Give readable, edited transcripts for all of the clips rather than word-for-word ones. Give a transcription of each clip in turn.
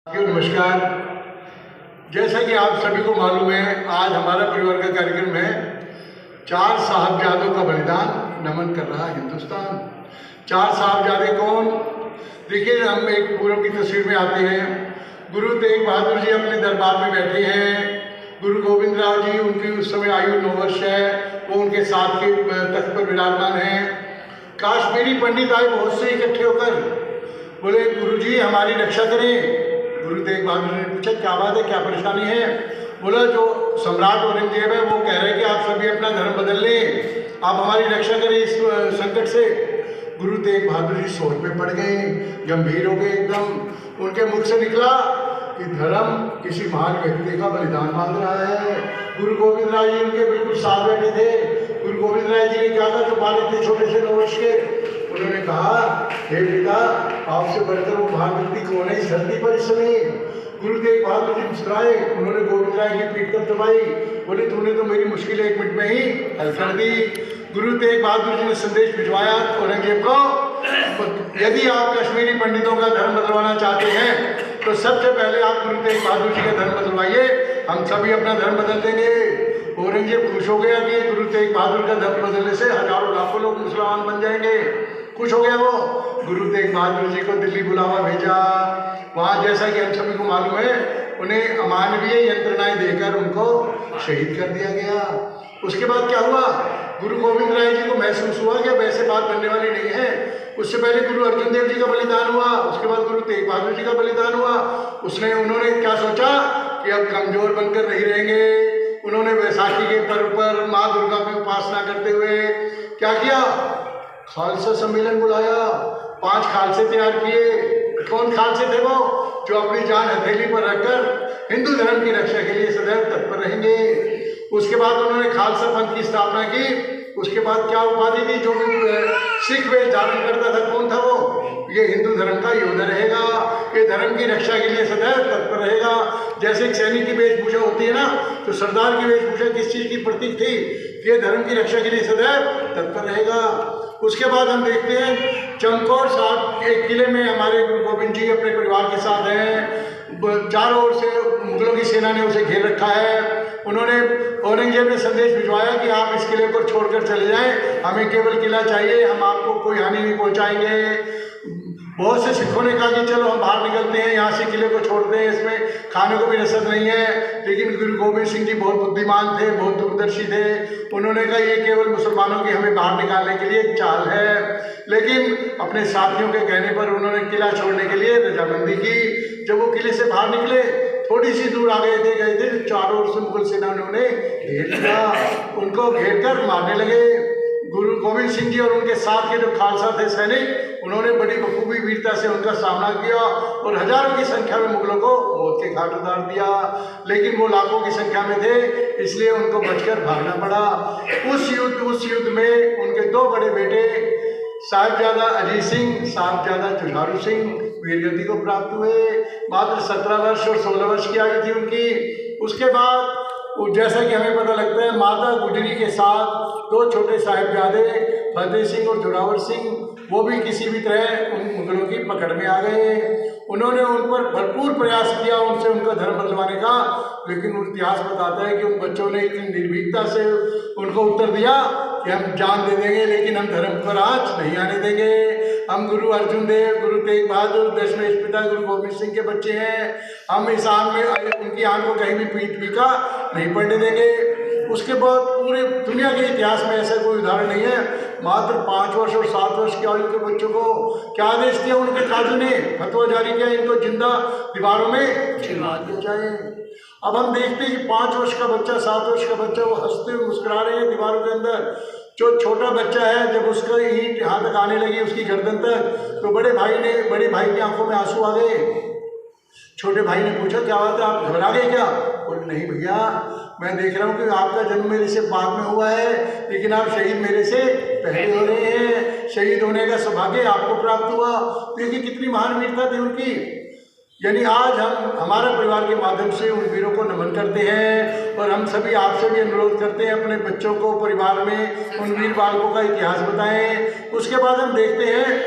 नमस्कार। जैसा कि आप सभी को मालूम है, आज हमारा परिवार का कार्यक्रम है 4 साहबजादों का बलिदान नमन कर रहा हिंदुस्तान। 4 साहबजादे कौन? देखिए, हम एक पूर्व की तस्वीर में आते हैं। गुरु तेग बहादुर जी अपने दरबार में बैठे हैं। गुरु गोविंद राव जी, उनकी उस समय आयु 9 वर्ष है, वो उनके साथ के तख्त पर विराजमान हैं। काश्मीरी पंडित आए बहुत से इकट्ठे होकर, बोले गुरु जी हमारी रक्षा करें। गुरु तेग बहादुर ने पूछा क्या बात है, क्या परेशानी है? बोला जो सम्राट औरंगजेब है वो कह रहे हैं कि आप सभी अपना धर्म बदल लें, आप हमारी रक्षा करें इस संकट से। गुरु तेग बहादुर जी सोच में पड़ गए, गंभीर हो गए एकदम। उनके मुख से निकला कि धर्म किसी महान व्यक्ति का बलिदान मांग रहा है। गुरु गोविंद राय जी उनके बिल्कुल साथ बैठे थे। गुरु गोविंद राय जी ने क्या था, जो बालक थे छोटे से 9 वर्ष के, उन्होंने कहा हे पिता, आपसे बढ़कर वो महान व्यक्ति कौन है इस धरती पर इस समय? गुरु तेग बहादुर जी मुस्कुराए, उन्होंने गोविंद राय की पीठ पर दबाई, बोले तूने तो मेरी मुश्किल 1 मिनट में ही हल कर दी। गुरु तेग बहादुर जी ने संदेश भिजवाया औरंगजेब को, यदि आप कश्मीरी पंडितों का धर्म बदलवाना चाहते हैं तो सबसे पहले आप गुरु तेग बहादुर जी का धर्म बदलवाइए, हम सभी अपना धर्म बदल देंगे। औरंगजेब खुश हो गया कि गुरु तेग बहादुर का धर्म बदलने से हजारों लाखों लोग मुसलमान बन जाएंगे। खुश हो गया वो। गुरु तेग बहादुर जी को दिल्ली बुलावा भेजा। वहाँ जैसा कि हम सभी को मालूम है, उन्हें अमानवीय यंत्रणाएं देकर उनको शहीद कर दिया गया। उसके बाद क्या हुआ, गुरु गोविंद राय जी को महसूस हुआ कि वैसे बात बनने वाली नहीं है। उससे पहले गुरु अर्जुन देव जी का बलिदान हुआ, उसके बाद गुरु तेग बहादुर जी का बलिदान हुआ। उन्होंने क्या सोचा कि अब कमजोर बनकर नहीं रहेंगे। उन्होंने वैसाखी के पर्व पर माँ दुर्गा की उपासना करते हुए क्या किया, खालसा सम्मेलन बुलाया। 5 खालसे तैयार किए। कौन खालसे थे वो? जो अपनी जान हथेली पर रखकर हिंदू धर्म की रक्षा के लिए सदैव तत्पर रहेंगे। उसके बाद उन्होंने खालसा पंथ की स्थापना की। उसके बाद क्या उपाधि दी, जो सिख वेश धारण करता था, कौन था वो? ये हिंदू धर्म का योद्धा रहेगा, ये धर्म की रक्षा के लिए सदैव तत्पर रहेगा। जैसे एक सैनिक की वेशभूषा होती है ना, तो सरदार की वेशभूषा किस चीज की प्रतीक थी? ये धर्म की रक्षा के लिए सदैव तत्पर रहेगा। उसके बाद हम देखते हैं चमकौर साहब एक किले में हमारे गुरु गोविंद जी अपने परिवार के साथ हैं। चारों ओर से मुगलों की सेना ने उसे घेर रखा है। उन्होंने औरंगजेब ने संदेश भिजवाया कि आप इस किले को छोड़कर चले जाएं, हमें केवल किला चाहिए, हम आपको कोई हानि नहीं पहुंचाएंगे। बहुत से सिखों ने कहा कि चलो हम बाहर निकलते हैं, यहाँ से किले को छोड़ते हैं, इसमें खाने को भी रसद नहीं है। लेकिन गुरु गोविंद सिंह जी बहुत बुद्धिमान थे, बहुत दूरदर्शी थे। उन्होंने कहा ये केवल मुसलमानों की हमें बाहर निकालने के लिए एक चाल है। लेकिन अपने साथियों के कहने पर उन्होंने किला छोड़ने के लिए रजामंदी की। जब वो किले से बाहर निकले, थोड़ी सी दूर आगे गए थे, चारों ओर से मुगल सेना ने उन्हें घेर लिया। उनको घेर कर मारने लगे। गुरु गोविंद सिंह जी और उनके साथ के जो खालसा थे सैनिक, उन्होंने बड़ी बखूबी वीरता से उनका सामना किया और हजारों की संख्या में मुगलों को मौत के घाट उतार दिया। लेकिन वो लाखों की संख्या में थे, इसलिए उनको बचकर भागना पड़ा। उस युद्ध में उनके 2 बड़े बेटे साहिबजादा अजीत सिंह, साहिबजादा जुझारू सिंह वीरगति को प्राप्त हुए। मात्र 17 वर्ष और 16 वर्ष की आयु थी उनकी। उसके बाद जैसा कि हमें पता लगता है, माता गुजरी के साथ 2 छोटे साहिबजादे फतेह सिंह और जोरावर सिंह, वो भी किसी भी तरह उन मुगलों की पकड़ में आ गए। उन्होंने उन पर भरपूर प्रयास किया उनसे उनका धर्म बदलवाने का, लेकिन इतिहास बताता है कि उन बच्चों ने इतनी निर्भीकता से उनको उत्तर दिया कि हम जान दे देंगे, लेकिन हम धर्म पर आँच नहीं आने देंगे। हम गुरु अर्जुन देव, गुरु तेग बहादुर, दशमेश पिता गुरु गोविंद सिंह के बच्चे हैं। हम इस आँख में उनकी आँख को कहीं भी पीठ पीका नहीं पड़ने देंगे। उसके बाद पूरे दुनिया के इतिहास में ऐसा कोई उदाहरण नहीं है। मात्र 5 वर्ष और 7 वर्ष की आयु के बच्चों को क्या आदेश दिया उनके काजी ने, फतवा जारी किया, इनको जिंदा दीवारों में चिन्हा दिया जाए। अब हम देखते हैं कि 5 वर्ष का बच्चा, 7 वर्ष का बच्चा, वो हंसते हुए मुस्कुरा रहे हैं दीवारों के अंदर। जो छोटा बच्चा है, जब उसका ईंट यहाँ तक आने लगी उसकी गर्दन तक, तो बड़े भाई की आंखों में आंसू आ गए। छोटे भाई ने पूछा क्या बात है, आप घबरा गए क्या? बोले नहीं भैया, मैं देख रहा हूँ कि आपका जन्म मेरे से बाद में हुआ है, लेकिन आप शहीद मेरे से पहले हो रहे हैं। शहीद होने का सौभाग्य आपको प्राप्त हुआ। देखिए कितनी महान वीरता थी उनकी। यानी आज हम हमारा परिवार के माध्यम से उन वीरों को नमन करते हैं और हम सभी आपसे भी अनुरोध करते हैं अपने बच्चों को परिवार में उन वीर बालकों का इतिहास बताएं। उसके बाद हम देखते हैं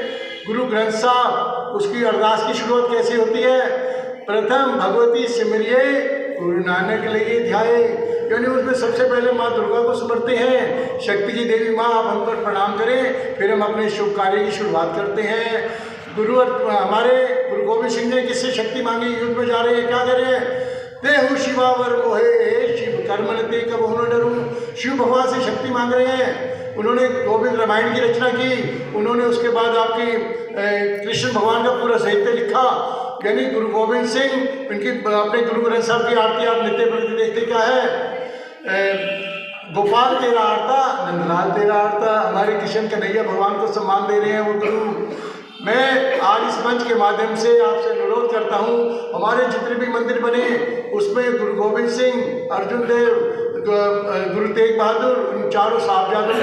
गुरु ग्रंथ साहब, उसकी अरदास की शुरुआत कैसी होती है? प्रथम भगवती सिमरिये गुरु नानक लगे ध्याये। यानी उसमें सबसे पहले माँ दुर्गा को स्मरते हैं, शक्ति की देवी माँ आप हम पर प्रणाम करें, फिर हम अपने शुभ कार्य की शुरुआत करते हैं। हमारे गुरु गोविंद सिंह ने किससे शक्ति मांगी? युद्ध में जा रहे हैं, क्या करें? देहु शिवावर मोहे शिव कर्मन ते कब हो न डरूं। शिव भगवान से शक्ति मांग रहे हैं। उन्होंने गोविंद रामायण की रचना की, उन्होंने उसके बाद आपकी कृष्ण भगवान का पूरा साहित्य लिखा। यानी गुरु गोविंद सिंह उनकी अपने गुरु ग्रंथ साहब की आरती आप नित्य प्रति देखते क्या है? गोपाल तेरा आरता नंदलाल तेरा आरता। हमारे किशन कन्हैया भगवान को सम्मान दे रहे हैं वो गुरु। मैं आज इस मंच के माध्यम से आपसे अनुरोध करता हूँ, हमारे जितने भी मंदिर बने उसमें गुरु गोविंद सिंह, अर्जुन देव, गुरु तेग बहादुर, इन चारों साहबजादों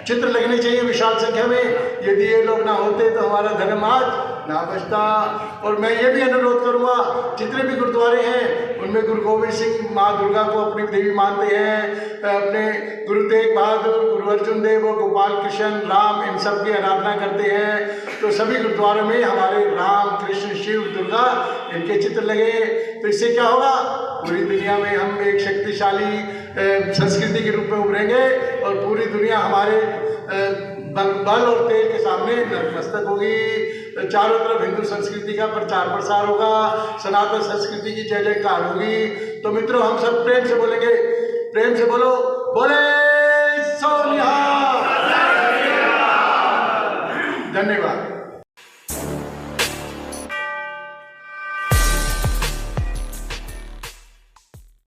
चित्र लगने चाहिए विशाल संख्या में। यदि ये लोग ना होते तो हमारा धर्म आज ना बचता। और मैं ये भी अनुरोध करूँगा, जितने भी गुरुद्वारे हैं उनमें गुरु गोविंद सिंह माँ दुर्गा को अपनी देवी मानते हैं, अपने गुरु तेग बहादुर, गुरु अर्जुन देव, गोपाल कृष्ण, राम, इन सब की आराधना करते हैं। तो सभी गुरुद्वारों में हमारे राम, कृष्ण, शिव, दुर्गा इनके चित्र लगे। तो इससे क्या होगा? पूरी दुनिया में हम एक शक्तिशाली संस्कृति के रूप में उभरेंगे और पूरी दुनिया हमारे बल और तेज के सामने नतमस्तक होगी। चारों तरफ हिंदू संस्कृति का प्रचार प्रसार होगा, सनातन संस्कृति की जय जयकार होगी। तो मित्रों, हम सब प्रेम से बोलेंगे, प्रेम से बोलो, बोले